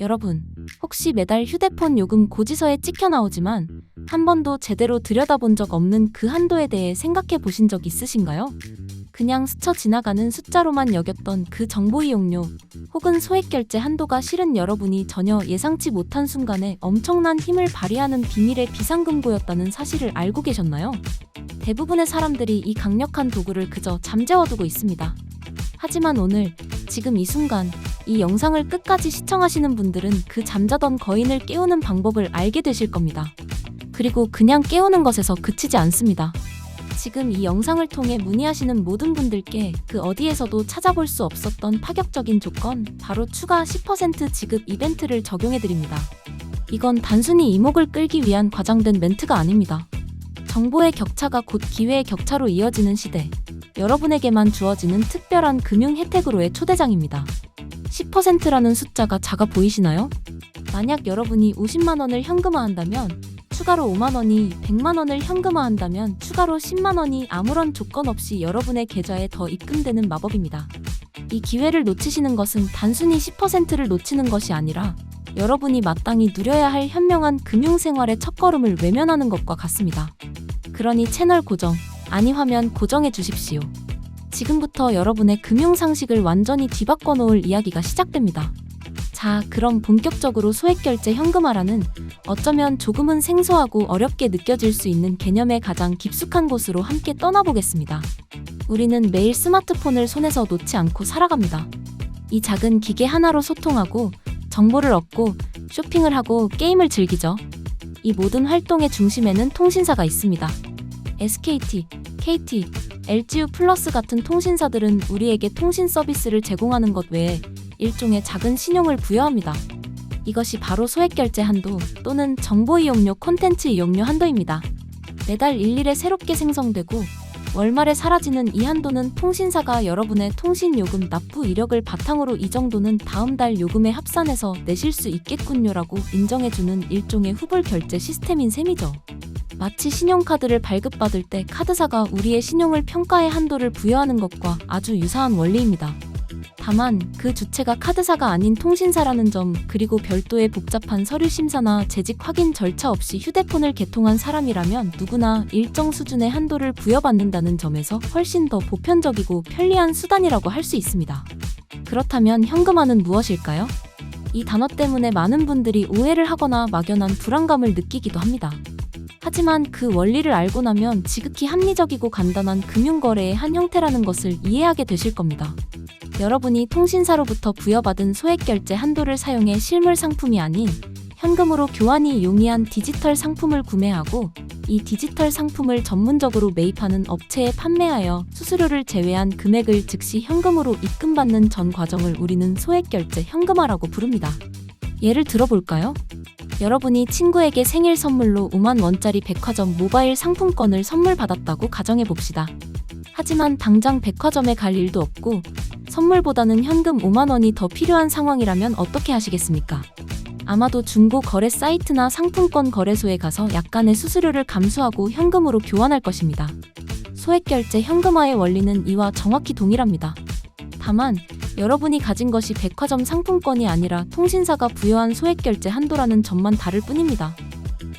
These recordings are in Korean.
여러분, 혹시 매달 휴대폰 요금 고지서에 찍혀 나오지만 한 번도 제대로 들여다본 적 없는 그 한도에 대해 생각해 보신 적 있으신가요? 그냥 스쳐 지나가는 숫자로만 여겼던 그 정보 이용료 혹은 소액 결제 한도가 실은 여러분이 전혀 예상치 못한 순간에 엄청난 힘을 발휘하는 비밀의 비상금고였다는 사실을 알고 계셨나요? 대부분의 사람들이 이 강력한 도구를 그저 잠재워두고 있습니다. 하지만 오늘, 지금 이 순간, 이 영상을 끝까지 시청하시는 분들은 그 잠자던 거인을 깨우는 방법을 알게 되실 겁니다. 그리고 그냥 깨우는 것에서 그치지 않습니다. 지금 이 영상을 통해 문의하시는 모든 분들께 그 어디에서도 찾아볼 수 없었던 파격적인 조건, 바로 추가 10% 지급 이벤트를 적용해드립니다. 이건 단순히 이목을 끌기 위한 과장된 멘트가 아닙니다. 정보의 격차가 곧 기회의 격차로 이어지는 시대, 여러분에게만 주어지는 특별한 금융 혜택으로의 초대장입니다. 10%라는 숫자가 작아 보이시나요? 만약 여러분이 50만 원을 현금화한다면, 추가로 5만 원이 100만 원을 현금화한다면 추가로 10만 원이 아무런 조건 없이 여러분의 계좌에 더 입금되는 마법입니다. 이 기회를 놓치시는 것은 단순히 10%를 놓치는 것이 아니라 여러분이 마땅히 누려야 할 현명한 금융생활의 첫걸음을 외면하는 것과 같습니다. 그러니 채널 고정, 아니 화면 고정해 주십시오. 지금부터 여러분의 금융상식을 완전히 뒤바꿔 놓을 이야기가 시작됩니다. 자, 그럼 본격적으로 소액결제 현금화라는 어쩌면 조금은 생소하고 어렵게 느껴질 수 있는 개념의 가장 깊숙한 곳으로 함께 떠나보겠습니다. 우리는 매일 스마트폰을 손에서 놓지 않고 살아갑니다. 이 작은 기계 하나로 소통하고, 정보를 얻고, 쇼핑을 하고, 게임을 즐기죠. 이 모든 활동의 중심에는 통신사가 있습니다. SKT, KT, LGU 플러스 같은 통신사들은 우리에게 통신 서비스를 제공하는 것 외에 일종의 작은 신용을 부여합니다. 이것이 바로 소액결제 한도 또는 정보 이용료 콘텐츠 이용료 한도입니다. 매달 일일에 새롭게 생성되고 월말에 사라지는 이 한도는 통신사가 여러분의 통신 요금 납부 이력을 바탕으로 이 정도는 다음 달 요금에 합산해서 내실 수 있겠군요라고 인정해주는 일종의 후불 결제 시스템인 셈이죠. 마치 신용카드를 발급받을 때 카드사가 우리의 신용을 평가의 한도를 부여하는 것과 아주 유사한 원리입니다. 다만 그 주체가 카드사가 아닌 통신사라는 점, 그리고 별도의 복잡한 서류 심사나 재직 확인 절차 없이 휴대폰을 개통한 사람이라면 누구나 일정 수준의 한도를 부여받는다는 점에서 훨씬 더 보편적이고 편리한 수단이라고 할 수 있습니다. 그렇다면 현금화는 무엇일까요? 이 단어 때문에 많은 분들이 오해를 하거나 막연한 불안감을 느끼기도 합니다. 하지만 그 원리를 알고 나면 지극히 합리적이고 간단한 금융거래의 한 형태라는 것을 이해하게 되실 겁니다. 여러분이 통신사로부터 부여받은 소액결제 한도를 사용해 실물 상품이 아닌 현금으로 교환이 용이한 디지털 상품을 구매하고 이 디지털 상품을 전문적으로 매입하는 업체에 판매하여 수수료를 제외한 금액을 즉시 현금으로 입금받는 전 과정을 우리는 소액결제 현금화라고 부릅니다. 예를 들어볼까요? 여러분이 친구에게 생일 선물로 5만 원짜리 백화점 모바일 상품권을 선물 받았다고 가정해봅시다. 하지만 당장 백화점에 갈 일도 없고 선물보다는 현금 5만 원이 더 필요한 상황이라면 어떻게 하시겠습니까? 아마도 중고 거래 사이트나 상품권 거래소에 가서 약간의 수수료를 감수하고 현금으로 교환할 것입니다. 소액결제 현금화의 원리는 이와 정확히 동일합니다. 다만 여러분이 가진 것이 백화점 상품권이 아니라 통신사가 부여한 소액결제 한도라는 점만 다를 뿐입니다.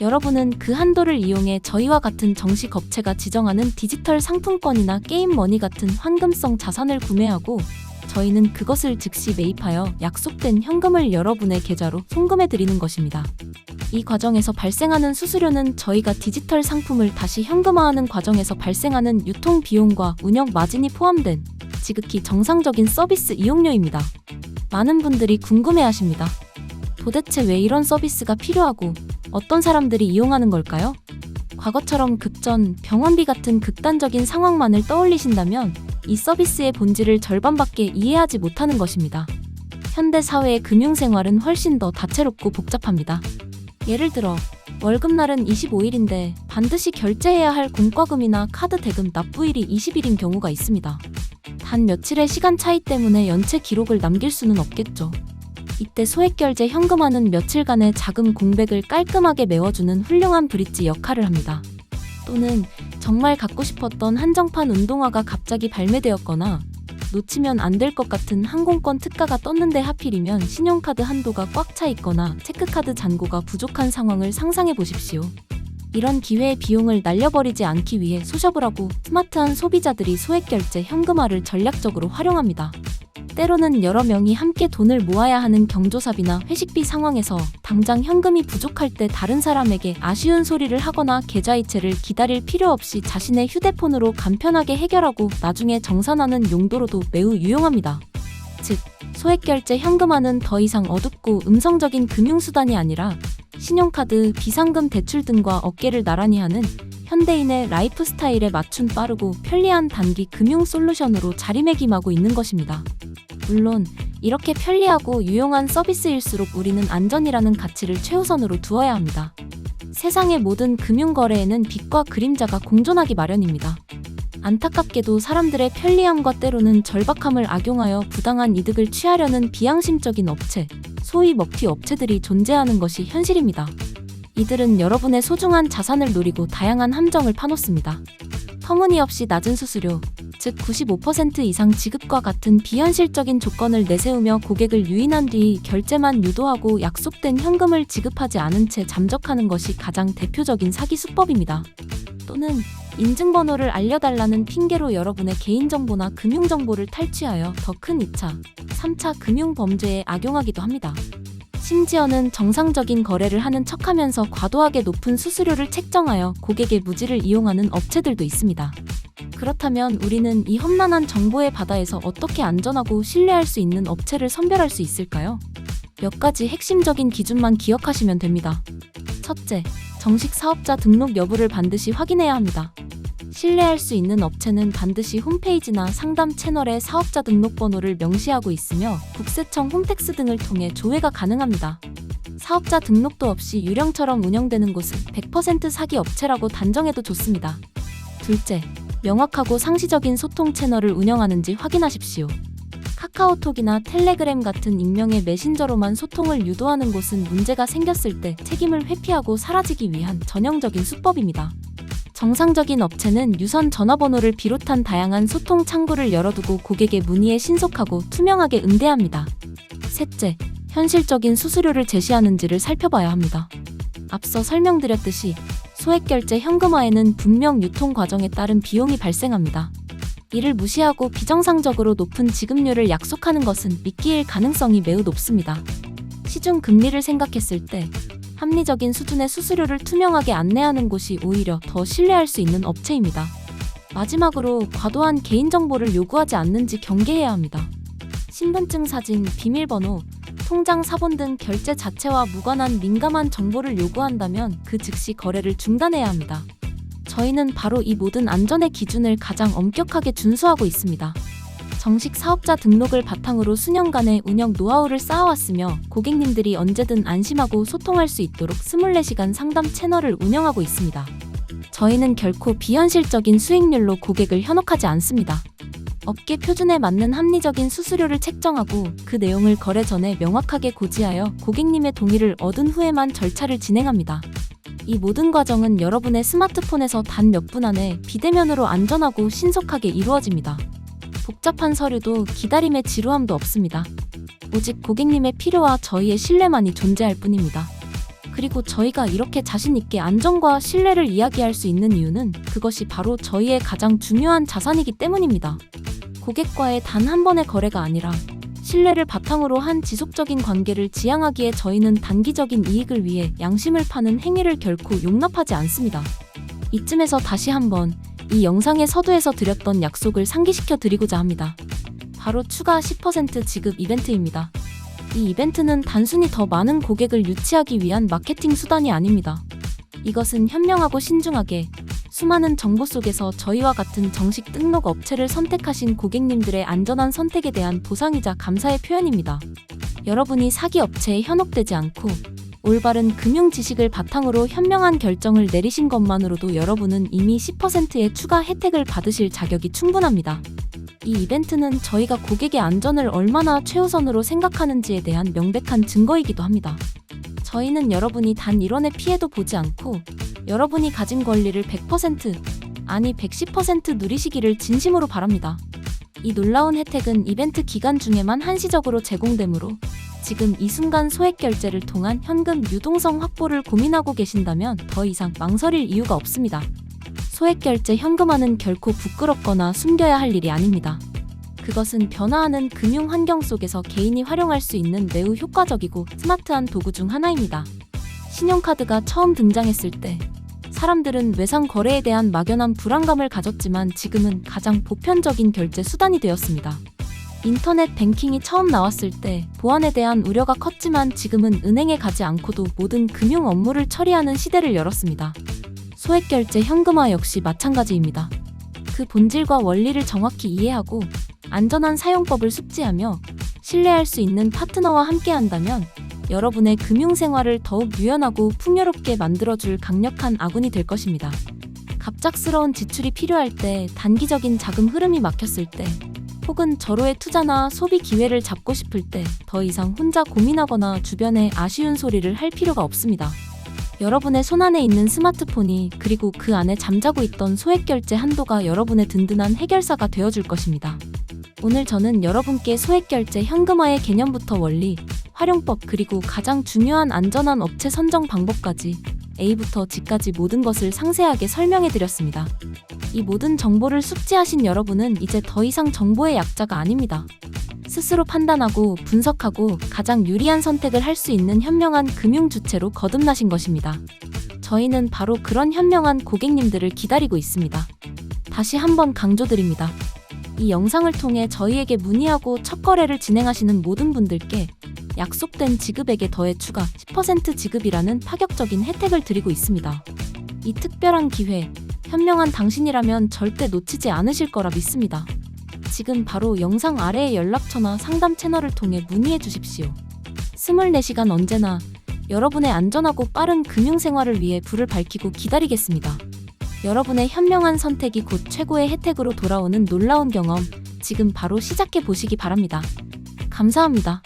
여러분은 그 한도를 이용해 저희와 같은 정식 업체가 지정하는 디지털 상품권이나 게임머니 같은 환금성 자산을 구매하고 저희는 그것을 즉시 매입하여 약속된 현금을 여러분의 계좌로 송금해드리는 것입니다. 이 과정에서 발생하는 수수료는 저희가 디지털 상품을 다시 현금화하는 과정에서 발생하는 유통 비용과 운영 마진이 포함된 지극히 정상적인 서비스 이용료입니다. 많은 분들이 궁금해하십니다. 도대체 왜 이런 서비스가 필요하고 어떤 사람들이 이용하는 걸까요? 과거처럼 급전, 병원비 같은 극단적인 상황만을 떠올리신다면 이 서비스의 본질을 절반밖에 이해하지 못하는 것입니다. 현대 사회의 금융생활은 훨씬 더 다채롭고 복잡합니다. 예를 들어 월급날은 25일인데 반드시 결제해야 할 공과금이나 카드 대금 납부일이 20일인 경우가 있습니다. 단 며칠의 시간 차이 때문에 연체 기록을 남길 수는 없겠죠. 이때 소액결제 현금화는 며칠간의 자금 공백을 깔끔하게 메워주는 훌륭한 브릿지 역할을 합니다. 또는 정말 갖고 싶었던 한정판 운동화가 갑자기 발매되었거나 놓치면 안 될 것 같은 항공권 특가가 떴는데 하필이면 신용카드 한도가 꽉 차 있거나 체크카드 잔고가 부족한 상황을 상상해 보십시오. 이런 기회의 비용을 날려버리지 않기 위해 소셜을 하고 스마트한 소비자들이 소액결제 현금화를 전략적으로 활용합니다. 때로는 여러 명이 함께 돈을 모아야 하는 경조사비나 회식비 상황에서 당장 현금이 부족할 때 다른 사람에게 아쉬운 소리를 하거나 계좌이체를 기다릴 필요 없이 자신의 휴대폰으로 간편하게 해결하고 나중에 정산하는 용도로도 매우 유용합니다. 즉, 소액결제 현금화는 더 이상 어둡고 음성적인 금융수단이 아니라 신용카드, 비상금 대출 등과 어깨를 나란히 하는 현대인의 라이프 스타일에 맞춘 빠르고 편리한 단기 금융 솔루션으로 자리매김하고 있는 것입니다. 물론 이렇게 편리하고 유용한 서비스일수록 우리는 안전이라는 가치를 최우선으로 두어야 합니다. 세상의 모든 금융거래에는 빛과 그림자가 공존하기 마련입니다. 안타깝게도 사람들의 편리함과 때로는 절박함을 악용하여 부당한 이득을 취하려는 비양심적인 업체, 소위 먹튀 업체들이 존재하는 것이 현실입니다. 이들은 여러분의 소중한 자산을 노리고 다양한 함정을 파놓습니다. 터무니없이 낮은 수수료, 즉 95% 이상 지급과 같은 비현실적인 조건을 내세우며 고객을 유인한 뒤 결제만 유도하고 약속된 현금을 지급하지 않은 채 잠적하는 것이 가장 대표적인 사기 수법입니다. 또는 인증번호를 알려달라는 핑계로 여러분의 개인정보나 금융정보를 탈취하여 더 큰 2차, 3차 금융범죄에 악용하기도 합니다. 심지어는 정상적인 거래를 하는 척하면서 과도하게 높은 수수료를 책정하여 고객의 무지를 이용하는 업체들도 있습니다. 그렇다면 우리는 이 험난한 정보의 바다에서 어떻게 안전하고 신뢰할 수 있는 업체를 선별할 수 있을까요? 몇 가지 핵심적인 기준만 기억하시면 됩니다. 첫째, 정식 사업자 등록 여부를 반드시 확인해야 합니다. 신뢰할 수 있는 업체는 반드시 홈페이지나 상담 채널에 사업자 등록번호를 명시하고 있으며 국세청 홈택스 등을 통해 조회가 가능합니다. 사업자 등록도 없이 유령처럼 운영되는 곳은 100% 사기 업체라고 단정해도 좋습니다. 둘째, 명확하고 상시적인 소통 채널을 운영하는지 확인하십시오. 카카오톡이나 텔레그램 같은 익명의 메신저로만 소통을 유도하는 곳은 문제가 생겼을 때 책임을 회피하고 사라지기 위한 전형적인 수법입니다. 정상적인 업체는 유선 전화번호를 비롯한 다양한 소통 창구를 열어두고 고객의 문의에 신속하고 투명하게 응대합니다. 셋째, 현실적인 수수료를 제시하는지를 살펴봐야 합니다. 앞서 설명드렸듯이 소액결제 현금화에는 분명 유통 과정에 따른 비용이 발생합니다. 이를 무시하고 비정상적으로 높은 지급률을 약속하는 것은 미끼일 가능성이 매우 높습니다. 시중 금리를 생각했을 때 합리적인 수준의 수수료를 투명하게 안내하는 곳이 오히려 더 신뢰할 수 있는 업체입니다. 마지막으로 과도한 개인정보를 요구하지 않는지 경계해야 합니다. 신분증 사진, 비밀번호, 통장 사본 등 결제 자체와 무관한 민감한 정보를 요구한다면 그 즉시 거래를 중단해야 합니다. 저희는 바로 이 모든 안전의 기준을 가장 엄격하게 준수하고 있습니다. 정식 사업자 등록을 바탕으로 수년간의 운영 노하우를 쌓아왔으며 고객님들이 언제든 안심하고 소통할 수 있도록 24시간 상담 채널을 운영하고 있습니다. 저희는 결코 비현실적인 수익률로 고객을 현혹하지 않습니다. 업계 표준에 맞는 합리적인 수수료를 책정하고 그 내용을 거래 전에 명확하게 고지하여 고객님의 동의를 얻은 후에만 절차를 진행합니다. 이 모든 과정은 여러분의 스마트폰에서 단 몇 분 안에 비대면으로 안전하고 신속하게 이루어집니다. 복잡한 서류도 기다림의 지루함도 없습니다. 오직 고객님의 필요와 저희의 신뢰만이 존재할 뿐입니다. 그리고 저희가 이렇게 자신 있게 안전과 신뢰를 이야기할 수 있는 이유는 그것이 바로 저희의 가장 중요한 자산이기 때문입니다. 고객과의 단 한 번의 거래가 아니라 신뢰를 바탕으로 한 지속적인 관계를 지향하기에 저희는 단기적인 이익을 위해 양심을 파는 행위를 결코 용납하지 않습니다. 이쯤에서 다시 한번 이 영상의 서두에서 드렸던 약속을 상기시켜 드리고자 합니다. 바로 추가 10% 지급 이벤트입니다. 이 이벤트는 단순히 더 많은 고객을 유치하기 위한 마케팅 수단이 아닙니다. 이것은 현명하고 신중하게 수많은 정보 속에서 저희와 같은 정식 등록 업체를 선택하신 고객님들의 안전한 선택에 대한 보상이자 감사의 표현입니다. 여러분이 사기 업체에 현혹되지 않고 올바른 금융 지식을 바탕으로 현명한 결정을 내리신 것만으로도 여러분은 이미 10%의 추가 혜택을 받으실 자격이 충분합니다. 이 이벤트는 저희가 고객의 안전을 얼마나 최우선으로 생각하는지에 대한 명백한 증거이기도 합니다. 저희는 여러분이 단 1원의 피해도 보지 않고 여러분이 가진 권리를 100%, 아니 110% 누리시기를 진심으로 바랍니다. 이 놀라운 혜택은 이벤트 기간 중에만 한시적으로 제공되므로 지금 이 순간 소액 결제를 통한 현금 유동성 확보를 고민하고 계신다면 더 이상 망설일 이유가 없습니다. 소액 결제 현금화는 결코 부끄럽거나 숨겨야 할 일이 아닙니다. 그것은 변화하는 금융 환경 속에서 개인이 활용할 수 있는 매우 효과적이고 스마트한 도구 중 하나입니다. 신용카드가 처음 등장했을 때 사람들은 외상 거래에 대한 막연한 불안감을 가졌지만 지금은 가장 보편적인 결제 수단이 되었습니다. 인터넷 뱅킹이 처음 나왔을 때 보안에 대한 우려가 컸지만 지금은 은행에 가지 않고도 모든 금융 업무를 처리하는 시대를 열었습니다. 소액 결제 현금화 역시 마찬가지입니다. 그 본질과 원리를 정확히 이해하고 안전한 사용법을 숙지하며 신뢰할 수 있는 파트너와 함께한다면 여러분의 금융생활을 더욱 유연하고 풍요롭게 만들어줄 강력한 아군이 될 것입니다. 갑작스러운 지출이 필요할 때, 단기적인 자금 흐름이 막혔을 때, 혹은 절호의 투자나 소비 기회를 잡고 싶을 때 더 이상 혼자 고민하거나 주변에 아쉬운 소리를 할 필요가 없습니다. 여러분의 손안에 있는 스마트폰이 그리고 그 안에 잠자고 있던 소액 결제 한도가 여러분의 든든한 해결사가 되어줄 것입니다. 오늘 저는 여러분께 소액 결제 현금화의 개념부터 원리, 활용법 그리고 가장 중요한 안전한 업체 선정 방법까지 A부터 G까지 모든 것을 상세하게 설명해 드렸습니다. 이 모든 정보를 숙지하신 여러분은 이제 더 이상 정보의 약자가 아닙니다. 스스로 판단하고 분석하고 가장 유리한 선택을 할 수 있는 현명한 금융 주체로 거듭나신 것입니다. 저희는 바로 그런 현명한 고객님들을 기다리고 있습니다. 다시 한번 강조드립니다. 이 영상을 통해 저희에게 문의하고 첫 거래를 진행하시는 모든 분들께 약속된 지급액에 더해 추가 10% 지급이라는 파격적인 혜택을 드리고 있습니다. 이 특별한 기회, 현명한 당신이라면 절대 놓치지 않으실 거라 믿습니다. 지금 바로 영상 아래의 연락처나 상담 채널을 통해 문의해 주십시오. 24시간 언제나 여러분의 안전하고 빠른 금융생활을 위해 불을 밝히고 기다리겠습니다. 여러분의 현명한 선택이 곧 최고의 혜택으로 돌아오는 놀라운 경험, 지금 바로 시작해 보시기 바랍니다. 감사합니다.